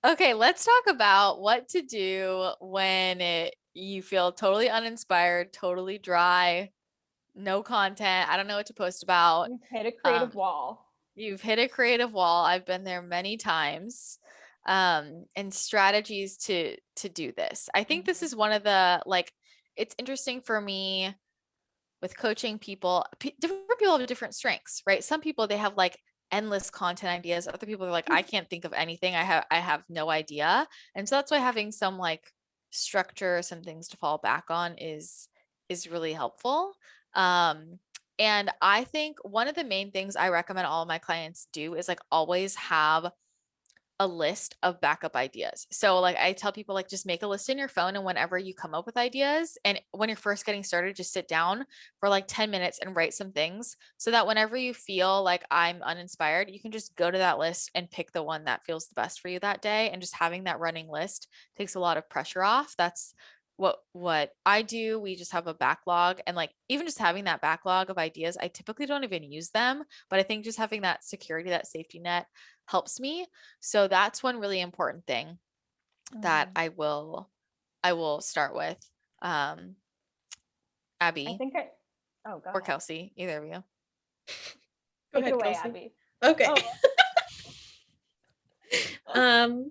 Okay, let's talk about what to do when you feel totally uninspired, totally dry, no content. I don't know what to post about. You've hit a Um, creative wall. you've hit a creative wall. I've been there many times. And strategies to do this. I think this Mhm. is one of the like it's interesting for me with coaching people. Different people have different strengths, right? Some people they have like endless content ideas. Other people are like, I can't think of anything. I have no idea. And so that's why having some like structure, some things to fall back on is really helpful. Um, and I think one of the main things I recommend all of my clients do is like always have a list of backup ideas. So like I tell people like just make a list in your phone and whenever you come up with ideas and when you're first getting started just sit down for like 10 minutes and write some things so that whenever you feel like I'm uninspired, you can just go to that list and pick the one that feels the best for you that day and just having that running list takes a lot of pressure off. That's what I do. We just have a backlog and like even just having that backlog of ideas, I typically don't even use them, but I think just having that security, that safety net helps me. So that's one really important thing that Mhm. I will start with. Um, I Abby think oh, go or ahead. Kelsey, either of you. Go Take it ahead, away, Kelsey. Abby. Okay. Oh, Um,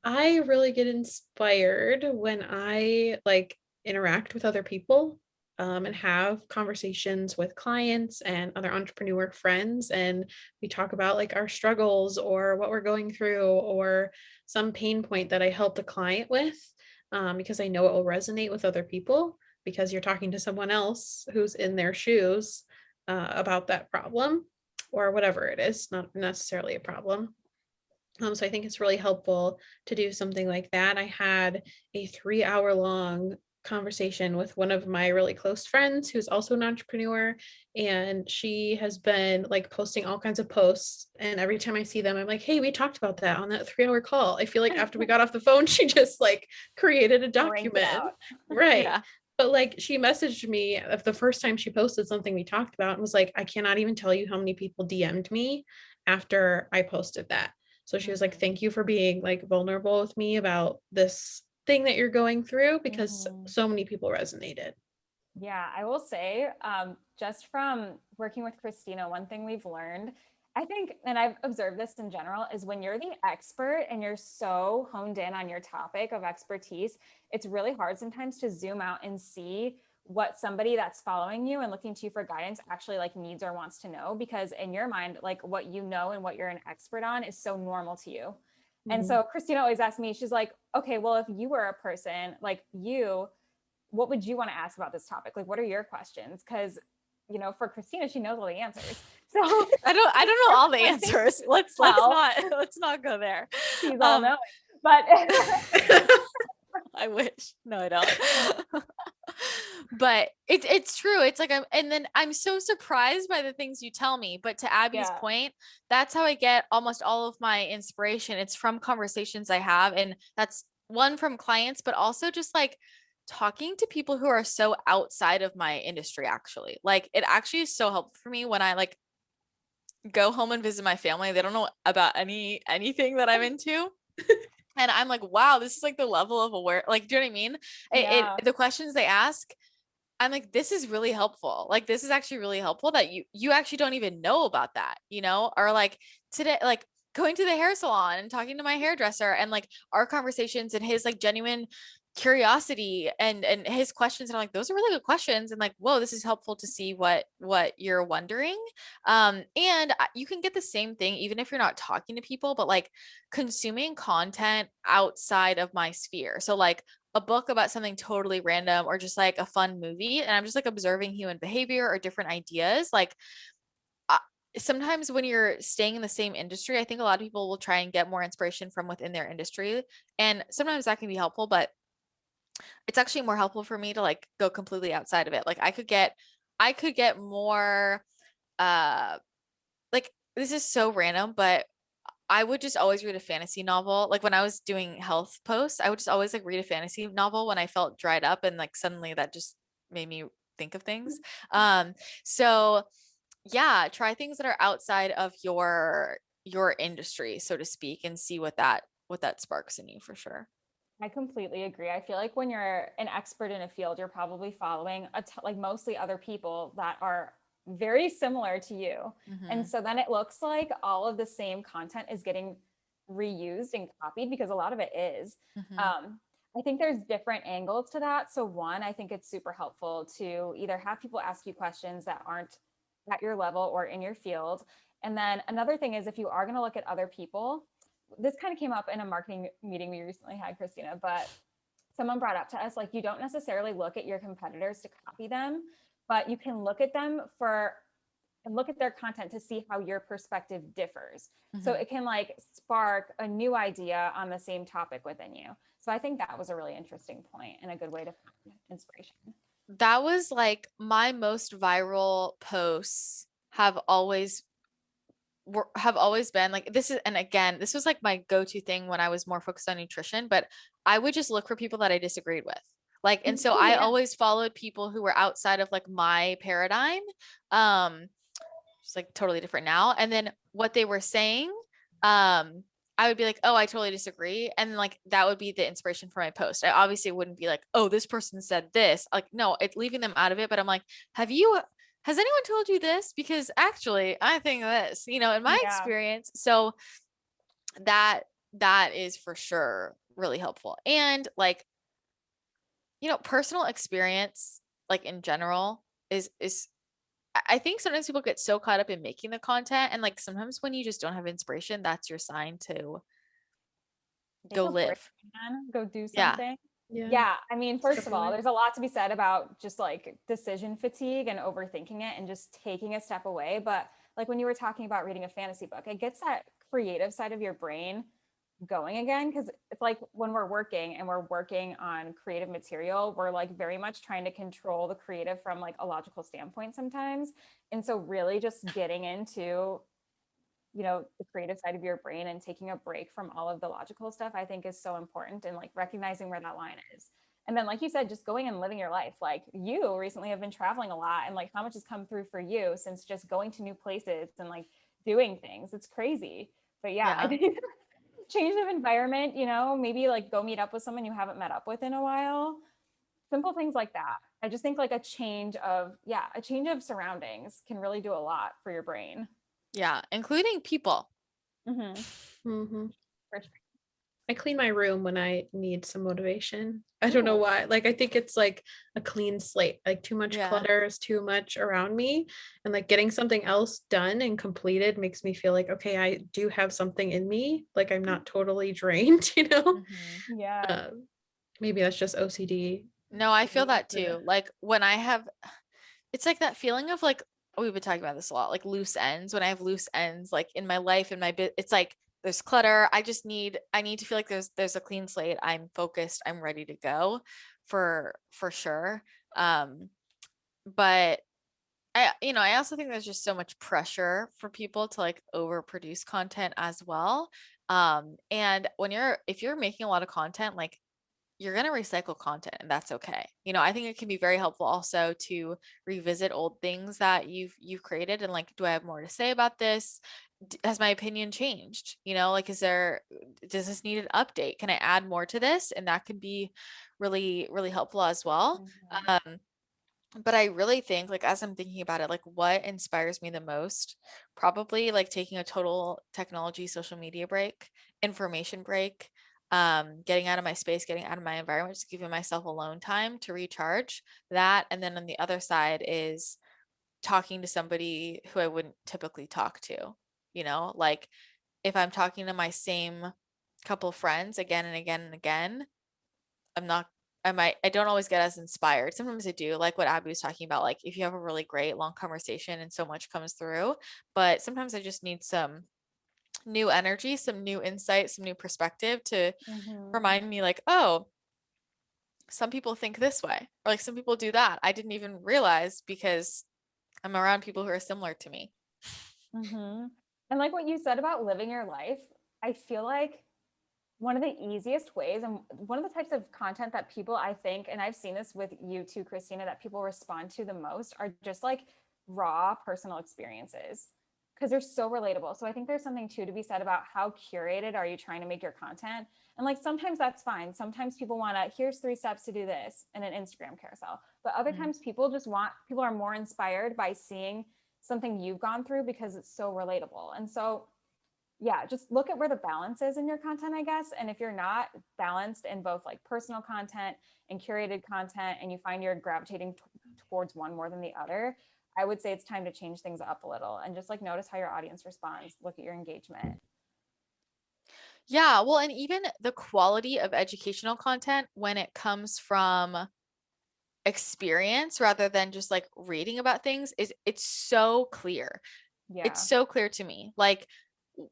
I really get inspired when I like interact with other people and have conversations with clients and other entrepreneur friends. And we talk about like our struggles or what we're going through or some pain point that I helped a client with because I know it will resonate with other people because you're talking to someone else who's in their shoes about that problem or whatever it is, not necessarily a problem. So I think it's really helpful to do something like that. I had a 3 hour long conversation with one of my really close friends who's also an entrepreneur, and she has been like posting all kinds of posts, and every time I see them I'm like, hey, we talked about that on that 3 hour call. I feel like after we got off the phone she just like created a cranked it document. out. Right. Yeah. But like she messaged me of the first time she posted something we talked about and was like, I cannot even tell you how many people DM'd me after I posted that. So she was like, Mhm. thank you for being like vulnerable with me about this thing that you're going through because Mhm. so many people resonated. Yeah, I will say, just from working with Christina, one thing we've learned, I think, and I've observed this in general, is when you're the expert and you're so honed in on your topic of expertise, it's really hard sometimes to zoom out and see what somebody that's following you and looking to you for guidance actually like needs or wants to know, because in your mind, like what you know and what you're an expert on is so normal to you. And Mhm. so Christina always asks me, she's like, okay, well, if you were a person like you, what would you want to ask about this topic? Like, what are your questions? Because, you know, for Christina, she knows all the answers. So I don't know her all the point, answers. Let's well, not let's not go there. she's all Um, knowing. But I wish. No, I don't. But it's true. It's like and then I'm so surprised by the things you tell me. But to Abby's yeah. point, that's how I get almost all of my inspiration. It's from conversations I have, and that's one from clients, but also just like talking to people who are so outside of my industry actually. Like it actually is so helpful for me when I like go home and visit my family. They don't know about anything that I'm into. And I'm like, wow, this is like the level of aware, like, do you know what I mean? Yeah. The questions they ask, I'm like, this is really helpful. Like, this is actually really helpful that you actually don't even know about that, or like today, like going to the hair salon and talking to my hairdresser and like our conversations and his like genuine curiosity and his questions. And I'm like, those are really good questions. And like, whoa, this is helpful to see what you're wondering. And you can get the same thing even if you're not talking to people, but like consuming content outside of my sphere. So like a book about something totally random or just like a fun movie and I'm just like observing human behavior or different ideas like uh, sometimes when you're staying in the same industry I think a lot of people will try and get more inspiration from within their industry and sometimes that can be helpful but it's actually more helpful for me to like go completely outside of it like I could get more uh like this is so random but I would just always read a fantasy novel. Like when I was doing health posts, I would just always like read a fantasy novel when I felt dried up and like suddenly that just made me think of things. Um so yeah, try things that are outside of your industry, so to speak, and see what that sparks in you for sure. I completely agree. I feel like when you're an expert in a field, you're probably following like mostly other people that are very similar to you. And Mm-hmm. so then it looks like all of the same content is getting reused and copied because a lot of it is. Mm-hmm. I think there's different angles to that. So one, I think it's super helpful to either have people ask you questions that aren't at your level or in your field. And then another thing is if you are going to look at other people, this kind of came up in a marketing meeting we recently had, Christina, but someone brought up to us, like, you don't necessarily look at your competitors to copy them, but you can look at them for and look at their content to see how your perspective differs. So Mm-hmm. it can like spark a new idea on the same topic within you. So I think that was a really interesting point and a good way to find inspiration. That was like my most viral posts have always been like this is, and again, this was like my go-to thing when I was more focused on nutrition, but I would just look for people that I disagreed with. Like, and so Oh I yeah. always followed people who were outside of like my paradigm. It's like totally different now. And then what they were saying, I would be like, oh, I totally disagree. And like that would be the inspiration for my post. I obviously wouldn't be like, oh, this person said this. Like, no, it's leaving them out of it. But I'm like, has anyone told you this? Because actually, I think this, in my Yeah. experience. So that that is for sure really helpful. And like, personal experience, like in general, is I think sometimes people get so caught up in making the content, and like sometimes when you just don't have inspiration, that's your sign to Take go a break, live. man. Go do Yeah. something. Yeah, Yeah, I mean, first step of all, away. there's a lot to be said about just like decision fatigue and overthinking it and just taking a step away. But like when you were talking about reading a fantasy book, it gets that creative side of your brain going again. Cause it's like when we're working and we're working on creative material, we're like very much trying to control the creative from like a logical standpoint sometimes. And so, really just getting into the creative side of your brain and taking a break from all of the logical stuff, I think is so important, and like recognizing where that line is. And then, like you said, just going and living your life. Like you recently have been traveling a lot, and like how much has come through for you since just going to new places and like doing things. It's crazy. But yeah, I Yeah. think change of environment, maybe like go meet up with someone you haven't met up with in a while. Simple things like that. I just think like a change of surroundings can really do a lot for your brain. Yeah. Including people. Mm-hmm. Hmm. For sure. I clean my room when I need some motivation. I don't know Ooh. why. Like I think it's like a clean slate. Like too much Yeah. clutter is too much around me. And like getting something else done and completed makes me feel like, okay, I do have something in me. Like I'm not totally drained, you know? Hmm. Yeah. Maybe that's just OCD. No, I feel Thing, that but, too. Like when I have, it's like that feeling of like, we've been talking about this a lot, like loose ends. When I have loose ends, like in my life, in my bit, it's like there's clutter. I need to feel like there's a clean slate. I'm focused. I'm ready to go for sure. Um, but I also think there's just so much pressure for people to like overproduce content as well. And if you're making a lot of content, like you're going to recycle content, and that's okay. I think it can be very helpful also to revisit old things that you've created, and like, do I have more to say about this? Has my opinion changed? Like, does this need an update? Can I add more to this? And that can be really, really helpful as well. Mhm. Um, but I really think, like, as I'm thinking about it, like what inspires me the most, probably like taking a total technology social media break, information break, getting out of my space, getting out of my environment, just giving myself alone time to recharge that. And then on the other side is talking to somebody who I wouldn't typically talk to, like if I'm talking to my same couple friends again and again and again, I'm not I don't always get as inspired. Sometimes I do, like what Abby was talking about, like if you have a really great long conversation and so much comes through, but sometimes I just need some new energy, some new insight, some new perspective to Mhm. remind me like, oh, some people think this way, or like some people do that. I didn't even realize because I'm around people who are similar to me. Mhm. And like what you said about living your life, I feel like one of the easiest ways and one of the types of content that people, I think, and I've seen this with you too, Christina, that people respond to the most are just like raw personal experiences. because they're so relatable. So I think there's something too to be said about how curated are you trying to make your content. And like sometimes that's fine. Sometimes people want to, here's 3 steps to do this in an Instagram carousel. But other times people are more inspired by seeing something you've gone through because it's so relatable. And so yeah, just look at where the balance is in your content, I guess. And if you're not balanced in both like personal content and curated content, and you find you're gravitating towards one more than the other, I would say it's time to change things up a little and just like notice how your audience responds, look at your engagement. Yeah, well, and even the quality of educational content when it comes from experience rather than just like reading about things it's so clear. It's Yeah. so clear to me. Like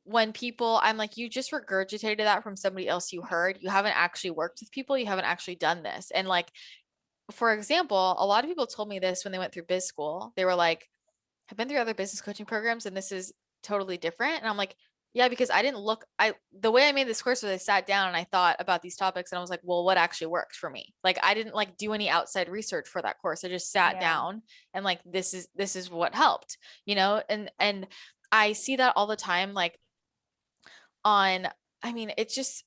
when people, I'm like, you just regurgitated that from somebody else you heard. You haven't actually worked with people. You haven't actually done this. And like, for example, a lot of people told me this when they went through biz school. They were like, I've been through other business coaching programs and this is totally different. And I'm like, yeah, because the way I made this course was I sat down and I thought about these topics and I was like, well, what actually works for me? Like, I didn't like do any outside research for that course. I just sat down and like, this is what helped, and I see that all the time, like I mean, it's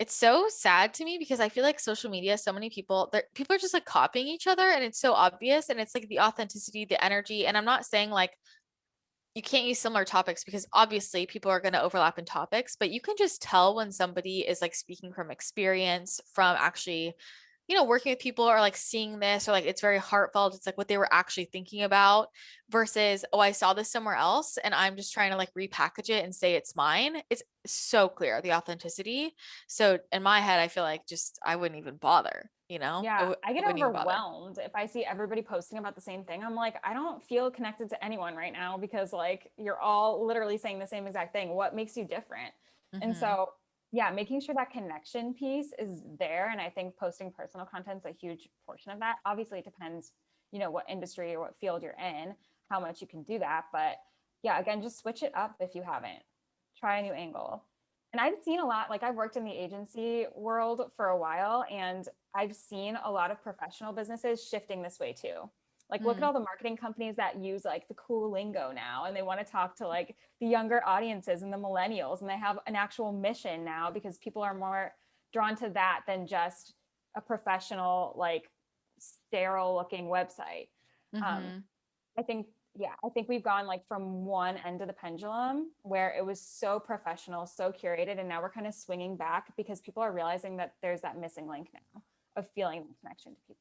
so sad to me because I feel like social media, so many people are just like copying each other and it's so obvious, and it's like the authenticity, the energy. And I'm not saying like you can't use similar topics because obviously people are going to overlap in topics, but you can just tell when somebody is like speaking from experience, from actually, working with people, or like seeing this, or like it's very heartfelt. It's like what they were actually thinking about versus, oh, I saw this somewhere else and I'm just trying to like repackage it and say it's mine. It's so clear, the authenticity. So in my head, I feel like just, I wouldn't even bother, Yeah, I get wouldn't even bother. overwhelmed if I see everybody posting about the same thing. I'm like, I don't feel connected to anyone right now because like you're all literally saying the same exact thing. What makes you different? And Mm-hmm. so, yeah, making sure that connection piece is there. And I think posting personal content is a huge portion of that. Obviously, it depends, what industry or what field you're in, how much you can do that. But yeah, again, just switch it up if you haven't. Try a new angle. And I've seen a lot, like I've worked in the agency world for a while, and I've seen a lot of professional businesses shifting this way too. Like look at all the marketing companies that use like the cool lingo now, and they want to talk to like the younger audiences and the millennials, and they have an actual mission now because people are more drawn to that than just a professional, like sterile looking website. Um, Mm-hmm. I think, yeah, I think we've gone like from one end of the pendulum where it was so professional, so curated, and now we're kind of swinging back because people are realizing that there's that missing link now of feeling the connection to people.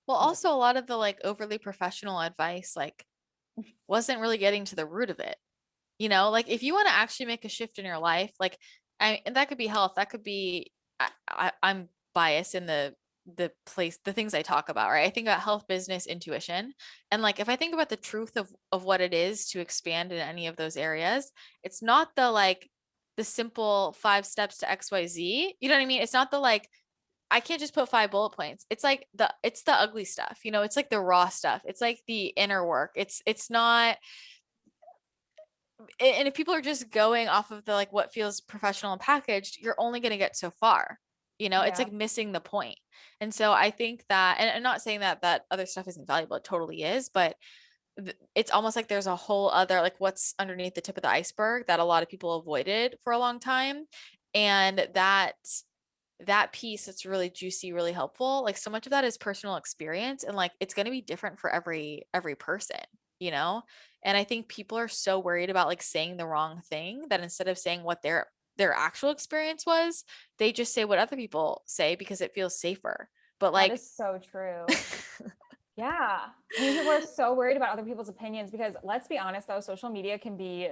Well, also a lot of the like overly professional advice, like wasn't really getting to the root of it. Like if you want to actually make a shift in your life, like and that could be health, that could be, I'm biased in the things I talk about, right? I think about health, business, intuition. And like if I think about the truth of what it is to expand in any of those areas, it's not the simple 5 steps to XYZ. You know what I mean? It's not the like I can't just put 5 bullet points. It's like it's the ugly stuff, it's like the raw stuff. It's like the inner work. It's not. And if people are just going off of the like what feels professional and packaged, you're only going to get so far. It's Yeah. like missing the point. And so I think that, and I'm not saying that other stuff isn't valuable, it totally is, but it's almost like there's a whole other like what's underneath the tip of the iceberg that a lot of people avoided for a long time. And that piece that's really juicy, really helpful, like so much of that is personal experience, and like it's going to be different for every person, you know and I think people are so worried about like saying the wrong thing that instead of saying what their actual experience was, they just say what other people say because it feels safer. But That like is so true. Yeah. I mean, people are so worried about other people's opinions because let's be honest, though, social media can be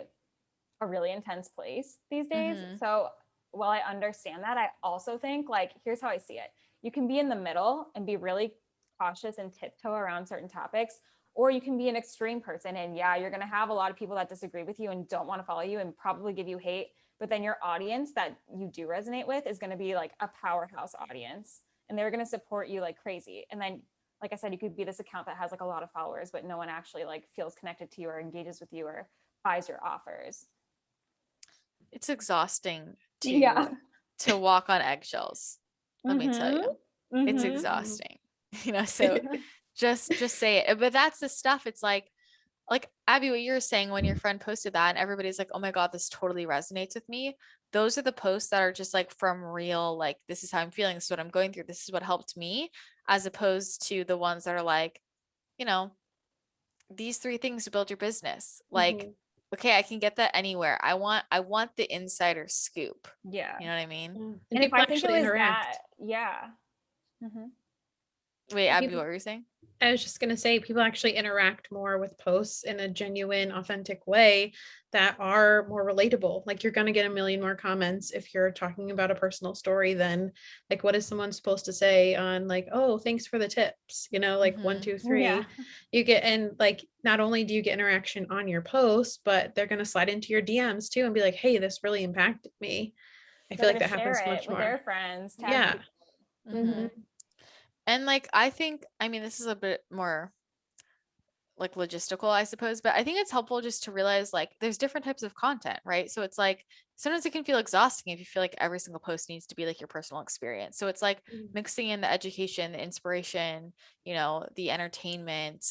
a really intense place these days. mhm, So while I understand that, I also think like, here's how I see it. You can be in the middle and be really cautious and tiptoe around certain topics, or you can be an extreme person. And yeah, you're going to have a lot of people that disagree with you and don't want to follow you and probably give you hate. But then your audience that you do resonate with is going to be like a powerhouse audience, and they're going to support you like crazy. And then like I said, you could be this account that has like a lot of followers, but no one actually like feels connected to you or engages with you or buys your offers. it's exhausting Yeah. to walk on eggshells, let me tell Mm-hmm. you. It's Mm-hmm. exhausting. So just say it. But that's the stuff. It's like Abby, what you were saying when your friend posted that and everybody's like, oh my God, this totally resonates with me. Those are the posts that are just like from real, like, this is how I'm feeling. This is what I'm going through. This is what helped me, as opposed to the ones that are like, you know, these 3 things to build your business. Like, Mhm. okay, I can get that anywhere. I want the insider scoop. Yeah. You know what I mean? Yeah. And And if people I think it actually was interact. that, yeah. Mhm. Wait, Abby, People, what were you saying? I was just going to say, people actually interact more with posts in a genuine, authentic way that are more relatable. Like, you're going to get a million more comments if you're talking about a personal story than like, what is someone supposed to say on like, oh, thanks for the tips, like 1, Mm-hmm. 2, Yeah. 3. You get, and like, not only do you get interaction on your post, but they're going to slide into your DMs too and be like, hey, this really impacted me. I feel They're like gonna that share happens it much with more. their friends, tag Yeah. people. Mm-hmm. Mhm. And like, I think, I mean, this is a bit more like logistical, I suppose, but I think it's helpful just to realize like there's different types of content, right? So it's like sometimes it can feel exhausting if you feel like every single post needs to be like your personal experience. So it's like Mhm. mixing in the education, the inspiration, the entertainment,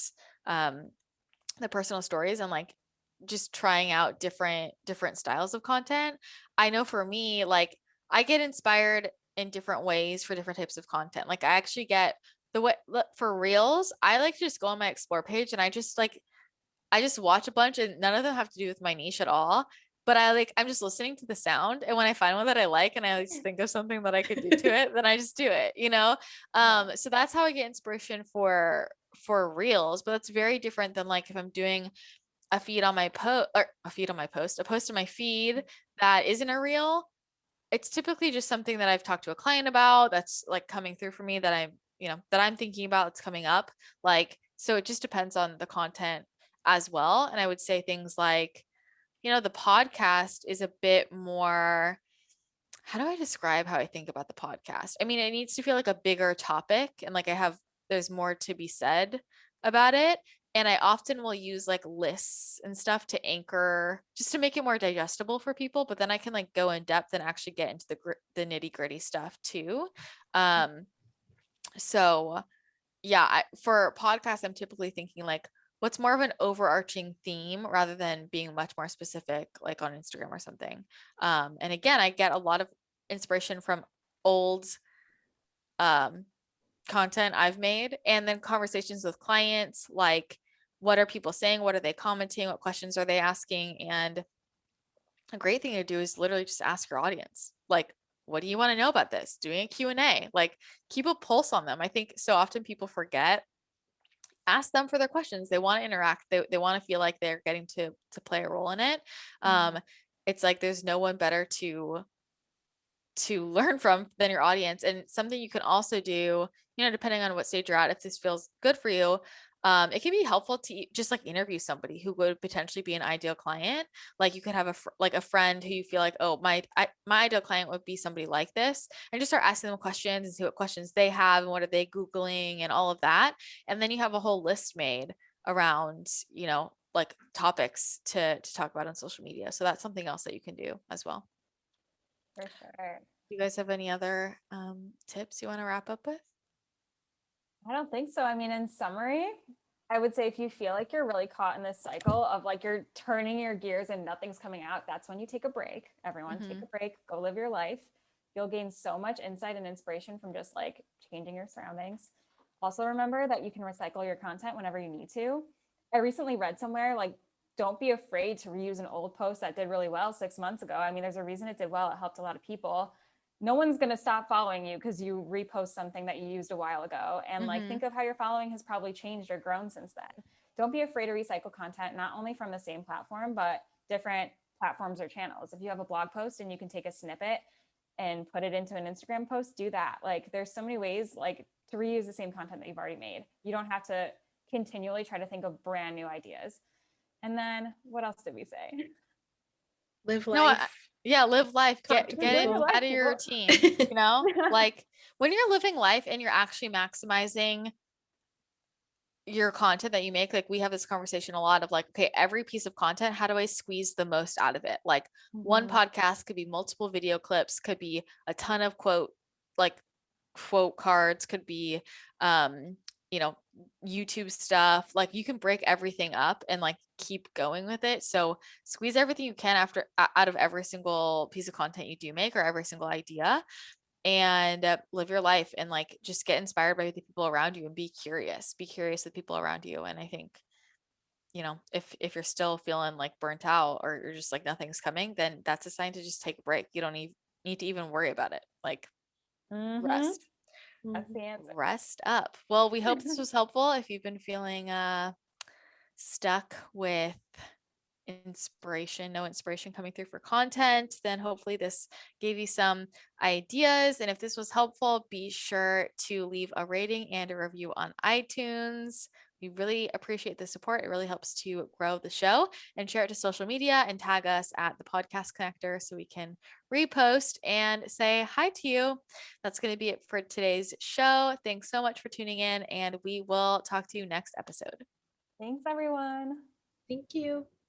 um, the personal stories, and like just trying out different styles of content. I know for me, like I get inspired in different ways for different types of content. Like I actually get the way for reels, I like to just go on my explore page and I just watch a bunch and none of them have to do with my niche at all. But I'm just listening to the sound. And when I find one that I like and I just think of something that I could do to it, then I just do it, you know? Yeah. So that's how I get inspiration for reels. But that's very different than like if I'm doing a feed on my post or a feed on my post, a post in my feed that isn't a reel. It's typically just something that I've talked to a client about that's like coming through for me that I'm thinking about, it's coming up. Like, so it just depends on the content as well. And I would say things like, the podcast is a bit more, how do I describe how I think about the podcast? I mean, it needs to feel like a bigger topic and like there's more to be said about it. And I often will use like lists and stuff to anchor just to make it more digestible for people. But then I can like go in depth and actually get into the nitty gritty stuff too. Um, so yeah, for podcasts, I'm typically thinking like, what's more of an overarching theme rather than being much more specific, like on Instagram or something. And again, I get a lot of inspiration from old um, content I've made, and then conversations with clients, like what are people saying? What are they commenting? What questions are they asking? And a great thing to do is literally just ask your audience, like, what do you want to know about this? Doing a Q&A, like keep a pulse on them. I think so often people forget, ask them for their questions. They want to interact. They want to feel like they're getting to play a role in it. Mhm. It's like there's no one better to learn from than your audience. And something you can also do, depending on what stage you're at, if this feels good for you, it can be helpful to just like interview somebody who would potentially be an ideal client. Like you could have a friend who you feel like, oh, my ideal client would be somebody like this, and just start asking them questions and see what questions they have and what are they Googling and all of that. And then you have a whole list made around, like topics to talk about on social media. So that's something else that you can do as well. For sure. You guys have any other tips you want to wrap up with? I don't think so. I mean, in summary, I would say if you feel like you're really caught in this cycle of like you're turning your gears and nothing's coming out, that's when you take a break. Everyone take Mm-hmm. a break, go live your life. You'll gain so much insight and inspiration from just like changing your surroundings. Also, remember that you can recycle your content whenever you need to. I recently read somewhere like, don't be afraid to reuse an old post that did really well 6 months ago. I mean, there's a reason it did well, it helped a lot of people. No one's going to stop following you because you repost something that you used a while ago. And like, Mm-hmm. think of how your following has probably changed or grown since then. Don't be afraid to recycle content, not only from the same platform, but different platforms or channels. If you have a blog post and you can take a snippet and put it into an Instagram post, do that. Like, there's so many ways like to reuse the same content that you've already made. You don't have to continually try to think of brand new ideas. And then what else did we say? Live No, life. yeah, live life. Talk Get to Just live your it people. life, out of your people. routine. Like when you're living life and you're actually maximizing your content that you make, like we have this conversation a lot of like, okay, every piece of content, how do I squeeze the most out of it? Like one Mhm. podcast could be multiple video clips, could be a ton of quote cards, could be YouTube stuff. Like you can break everything up and like keep going with it. So squeeze everything you can out of every single piece of content you do make or every single idea, and live your life and like just get inspired by the people around you and be curious. Be curious with people around you. And I think, if you're still feeling like burnt out or you're just like nothing's coming, then that's a sign to just take a break. You don't need to even worry about it. Like rest. That's the answer. Rest up. Well, we hope this was helpful. If you've been feeling stuck with no inspiration coming through for content, then hopefully this gave you some ideas. And if this was helpful, be sure to leave a rating and a review on iTunes. We really appreciate the support. It really helps to grow the show, and share it to social media and tag us at the podcast connector so we can repost and say hi to you. That's going to be it for today's show. Thanks so much for tuning in, and we will talk to you next episode. Thanks, everyone. Thank you.